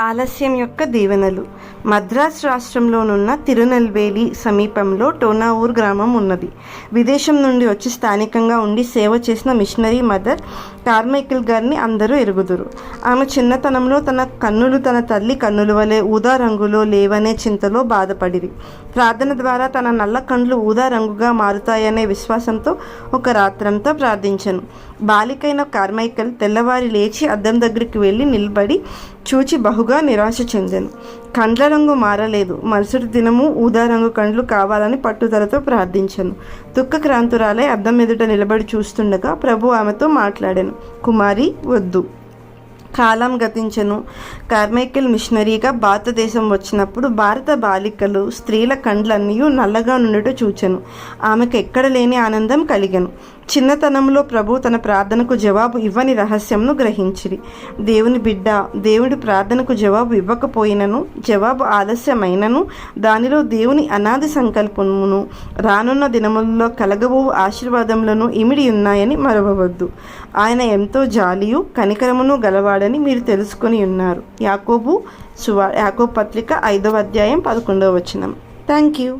ఆలస్యం యొక్క దీవెనలు. మద్రాస్ రాష్ట్రంలోనున్న తిరునెల్వేలి సమీపంలో టోనావూర్ గ్రామం ఉన్నది. విదేశం నుండి వచ్చి స్థానికంగా ఉండి సేవ చేసిన మిషనరీ మదర్ కార్మైకిల్ గారిని అందరూ ఎరుగుదురు. ఆమె చిన్నతనంలో తన కన్నులు తన తల్లి కన్నుల వలె ఊదా రంగులో లేవనే చింతలో బాధపడిరి. ప్రార్థన ద్వారా తన నల్ల కండ్లు ఊదా రంగుగా మారుతాయనే విశ్వాసంతో ఒక రాత్రంతా ప్రార్థించను. బాలికైన కార్మైకిల్ తెల్లవారి లేచి అద్దం దగ్గరికి వెళ్ళి నిలబడి చూచి బహుగా నిరాశ చెందాను. కండ్ల రంగు మారలేదు. మరుసటి దినము ఊదా రంగు కండ్లు కావాలని పట్టుదలతో ప్రార్థించాను. దుఃఖక్రాంతురాలై అద్దం ఎదుట నిలబడి చూస్తుండగా ప్రభు ఆమెతో మాట్లాడాను. కుమారి, వద్దు. కాలం గతించను. కార్మైకిల్ మిషనరీగా భారతదేశం వచ్చినప్పుడు భారత బాలికలు స్త్రీల కండ్లన్నీ నల్లగా నుండుట చూచెను. ఆమెకు ఎక్కడ లేని ఆనందం కలిగెను. చిన్నతనంలో ప్రభు తన ప్రార్థనకు జవాబు ఇవ్వని రహస్యంను గ్రహించిరి. దేవుని బిడ్డ, దేవుడి ప్రార్థనకు జవాబు ఇవ్వకపోయినను, జవాబు ఆలస్యమైనను దానిలో దేవుని అనాది సంకల్పమును రానున్న దినములలో కలగబో ఆశీర్వాదములను ఇమిడి ఉన్నాయని మరవవద్దు. ఆయన ఎంతో జాలియు కనికరమును గలవాడని మీరు తెలుసుకొని ఉన్నారు. యాకోబు పత్రిక 5వ అధ్యాయం 11వ వచనం. Thank you.